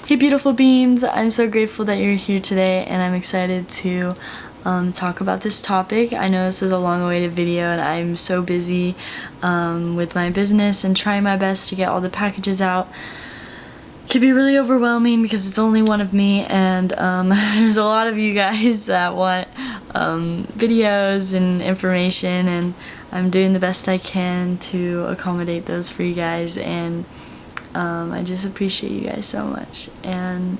Hey beautiful beings, I'm so grateful that you're here today and I'm excited to talk about this topic. I know this is a long awaited video and I'm so busy with my business and trying my best to get all the packages out. It can be really overwhelming because it's only one of me and there's a lot of you guys that want videos and information, and I'm doing the best I can to accommodate those for you guys, and I just appreciate you guys so much. And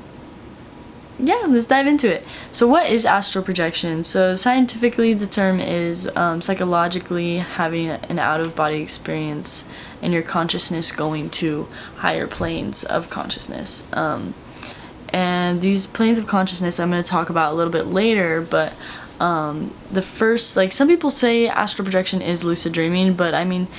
yeah, let's dive into it. So what is astral projection? So scientifically the term is psychologically having an out-of-body experience and your consciousness going to higher planes of consciousness. And these planes of consciousness I'm going to talk about a little bit later, but the first, like, some people say astral projection is lucid dreaming, but I mean,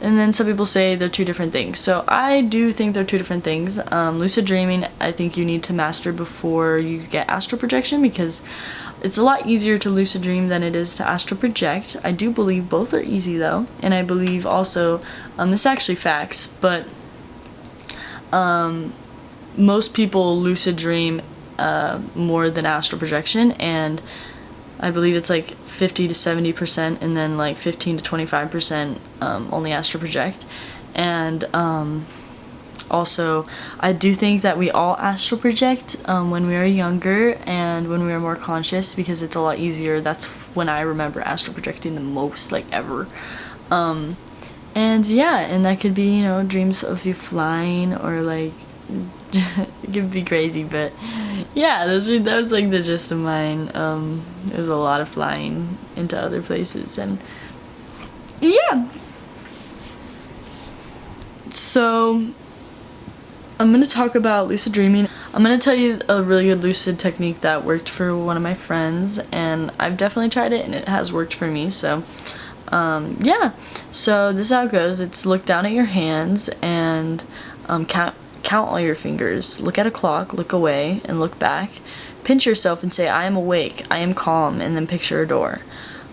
and then some people say they're two different things. So I do think they're two different things. Lucid dreaming, I think you need to master before you get astral projection, because it's a lot easier to lucid dream than it is to astral project. I do believe both are easy though, and I believe also, this is actually facts, but most people lucid dream more than astral projection, and I believe it's like 50 to 70%, and then like 15 to 25% only astral project. And also, I do think that we all astral project when we are younger and when we are more conscious, because it's a lot easier. That's when I remember astral projecting the most, like, ever. And yeah, and that could be, you know, dreams of you flying, or like it could be crazy, but yeah, that was like the gist of mine. There was a lot of flying into other places, and yeah. So I'm gonna talk about lucid dreaming. I'm gonna tell you a really good lucid technique that worked for one of my friends, and I've definitely tried it and it has worked for me. So yeah, so this is how it goes. It's look down at your hands and count all your fingers, look at a clock, look away, and look back. Pinch yourself and say, I am awake, I am calm, and then picture a door.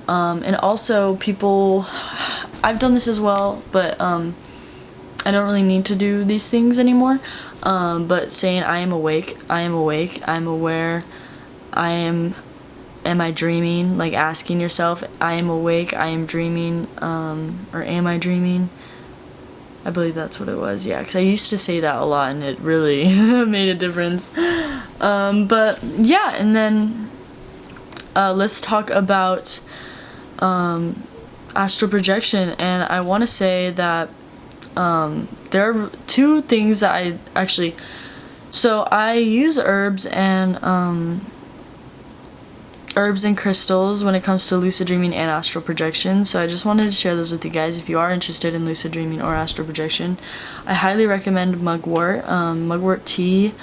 And also, people, I've done this as well, but I don't really need to do these things anymore. But saying, I am awake, I'm aware, am I dreaming? Like asking yourself, I am awake, I am dreaming, or am I dreaming? I believe that's what it was, yeah, because I used to say that a lot and it really made a difference. But yeah, and then let's talk about astral projection. And I want to say that there are two things that I actually, so I use herbs and crystals when it comes to lucid dreaming and astral projection. So I just wanted to share those with you guys. If you are interested in lucid dreaming or astral projection, I highly recommend mugwort. Mugwort tea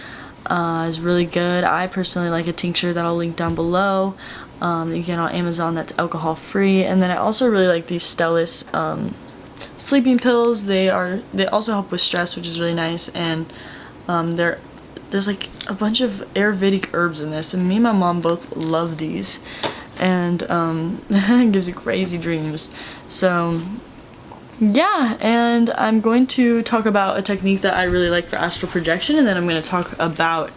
is really good. I personally like a tincture that I'll link down below. You can get on Amazon, that's alcohol free. And then I also really like these Stellis sleeping pills. They also help with stress, which is really nice. And there's like a bunch of Ayurvedic herbs in this, and me and my mom both love these, and it gives you crazy dreams. So yeah, and I'm going to talk about a technique that I really like for astral projection, and then I'm going to talk about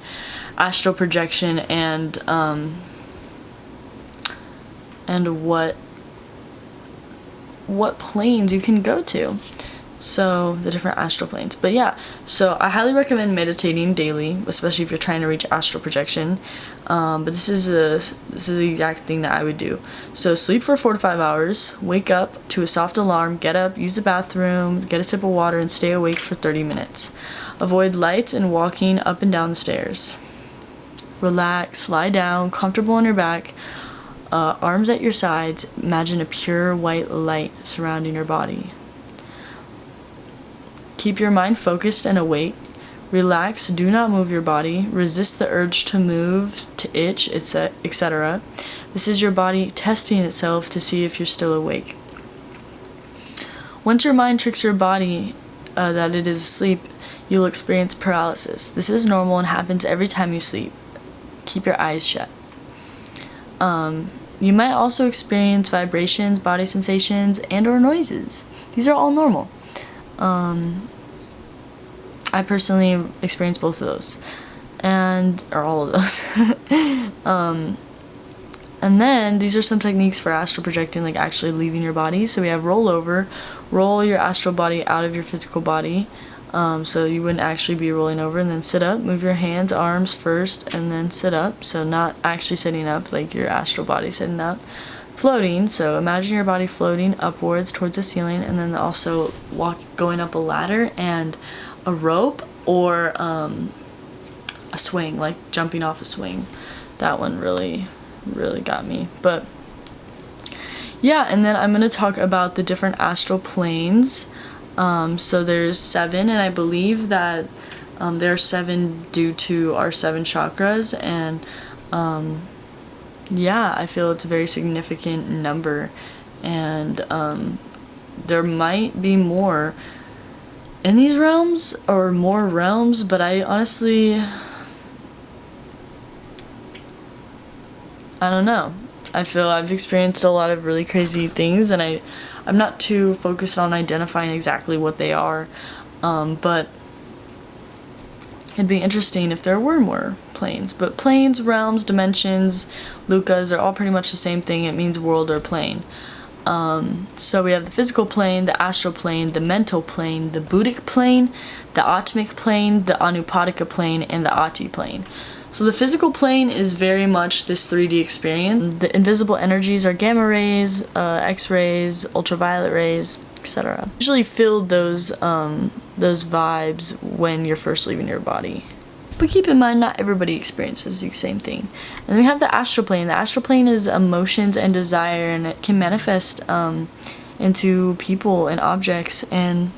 astral projection and what planes you can go to. So the different astral planes. But yeah, so I highly recommend meditating daily, especially if you're trying to reach astral projection. But this is the exact thing that I would do. So sleep for 4 to 5 hours, wake up to a soft alarm, get up, use the bathroom, get a sip of water, and stay awake for 30 minutes. Avoid lights and walking up and down the stairs. Relax, lie down, comfortable on your back, arms at your sides. Imagine a pure white light surrounding your body. Keep your mind focused and awake. Relax, do not move your body. Resist the urge to move, to itch, etc. This is your body testing itself to see if you're still awake. Once your mind tricks your body that it is asleep, you'll experience paralysis. This is normal and happens every time you sleep. Keep your eyes shut. You might also experience vibrations, body sensations, and or noises. These are all normal. I personally experience both of those. or all of those. And then these are some techniques for astral projecting, like actually leaving your body. So we have rollover, roll your astral body out of your physical body, so you wouldn't actually be rolling over. And then sit up, move your hands, arms first, and then sit up. So not actually sitting up, like your astral body sitting up. Floating, so imagine your body floating upwards towards the ceiling, and then also going up a ladder and a rope, or a swing, like jumping off a swing. That one really got me. But yeah, and then I'm going to talk about the different astral planes. So there's 7, and I believe that there are 7 due to our 7 chakras, and yeah, I feel it's a very significant number, and there might be more in these realms, or more realms, but I honestly, I don't know. I feel I've experienced a lot of really crazy things, and I'm not too focused on identifying exactly what they are, but it'd be interesting if there were more planes. But planes, realms, dimensions, lukas are all pretty much the same thing. It means world or plane. So we have the physical plane, the astral plane, the mental plane, the buddhic plane, the atmic plane, the anupadika plane, and the ati plane. So the physical plane is very much this 3D experience. The invisible energies are gamma rays, X-rays, ultraviolet rays, etc. Usually feel those vibes when you're first leaving your body. But keep in mind, not everybody experiences the same thing. And then we have the astral plane. The astral plane is emotions and desire, and it can manifest into people and objects, and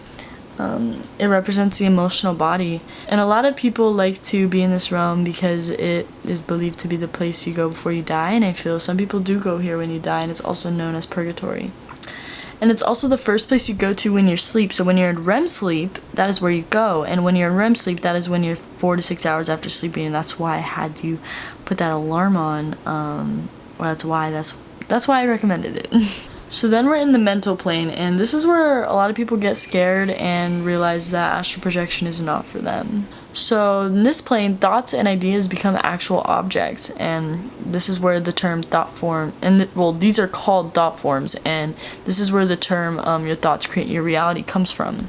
it represents the emotional body. And a lot of people like to be in this realm because it is believed to be the place you go before you die, and I feel some people do go here when you die, and it's also known as purgatory. And it's also the first place you go to when you're asleep. So when you're in REM sleep, that is where you go. And when you're in REM sleep, that is when you're 4 to 6 hours after sleeping. And that's why I had you put that alarm on. Well, that's why I recommended it. So then we're in the mental plane, and this is where a lot of people get scared and realize that astral projection is not for them. So in this plane, thoughts and ideas become actual objects, and this is where the term thought form, and well, these are called thought forms, and this is where the term your thoughts create your reality comes from.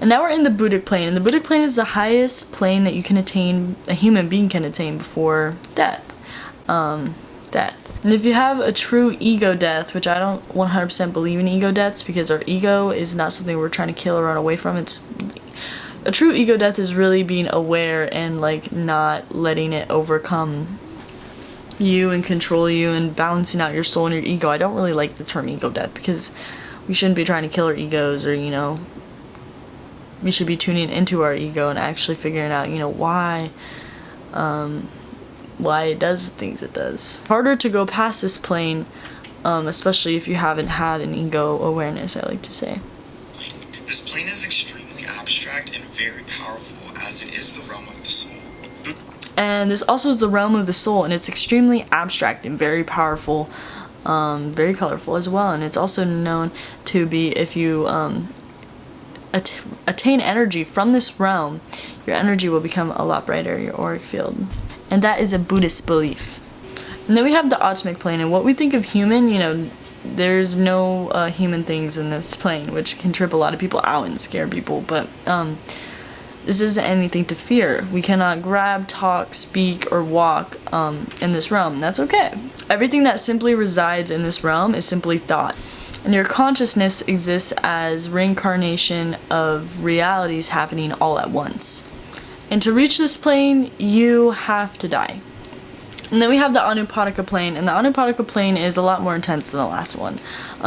And now we're in the buddhic plane, and the buddhic plane is the highest plane that you can attain, a human being can attain before death. And if you have a true ego death, which I don't 100% believe in ego deaths, because our ego is not something we're trying to kill or run away from. It's a true ego death is really being aware and like not letting it overcome you and control you, and balancing out your soul and your ego. I don't really like the term ego death, because we shouldn't be trying to kill our egos, or we should be tuning into our ego and actually figuring out why it does the things it does. Harder to go past this plane, especially if you haven't had an ego awareness, I like to say. This plane is extremely abstract and very powerful, as it is the realm of the soul. And this also is the realm of the soul, and it's extremely abstract and very powerful, very colorful as well. And it's also known to be, if you attain energy from this realm, your energy will become a lot brighter, your auric field. And that is a Buddhist belief. And then we have the atmic plane, and what we think of human, there's no human things in this plane, which can trip a lot of people out and scare people, but this isn't anything to fear. We cannot grab, talk, speak, or walk in this realm. That's okay. Everything that simply resides in this realm is simply thought. And your consciousness exists as reincarnation of realities happening all at once. And to reach this plane, you have to die. And then we have the anupadika plane, and the anupadika plane is a lot more intense than the last one.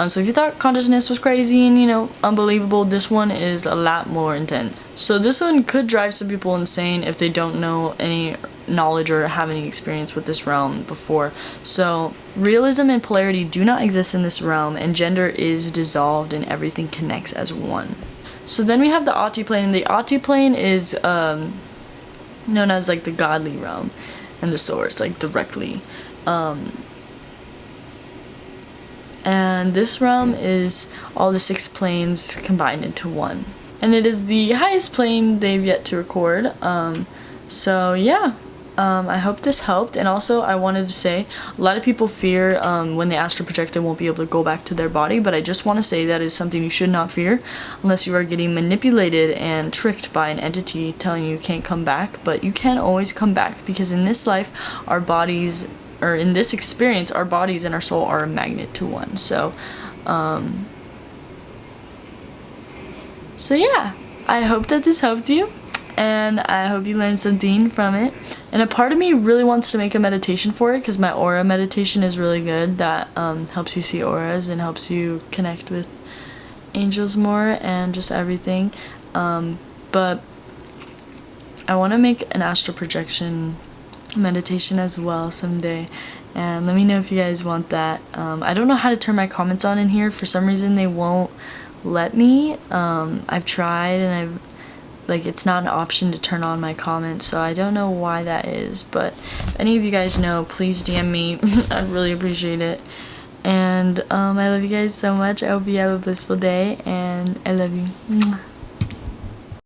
So if you thought consciousness was crazy and, unbelievable, this one is a lot more intense. So this one could drive some people insane if they don't know any knowledge or have any experience with this realm before. So realism and polarity do not exist in this realm, and gender is dissolved and everything connects as one. So then we have the ati plane, and the ati plane is known as like the godly realm and the source, like directly. And this realm is all the 6 planes combined into one. And it is the highest plane they've yet to record. So yeah, I hope this helped. And also I wanted to say, a lot of people fear when they astral project they won't be able to go back to their body, but I just want to say that is something you should not fear unless you are getting manipulated and tricked by an entity telling you can't come back. But you can always come back, because in this life our bodies, or in this experience, our bodies and our soul are a magnet to one. So yeah, I hope that this helped you, and I hope you learned something from it. And a part of me really wants to make a meditation for it, because my aura meditation is really good. That helps you see auras and helps you connect with angels more and just everything. But I want to make an astral projection meditation as well someday, and let me know if you guys want that. I don't know how to turn my comments on in here. For some reason they won't let me. I've tried, and it's not an option to turn on my comments, so I don't know why that is. But if any of you guys know, please DM me. I'd really appreciate it. And I love you guys so much. I hope you have a blissful day, and I love you. Mwah.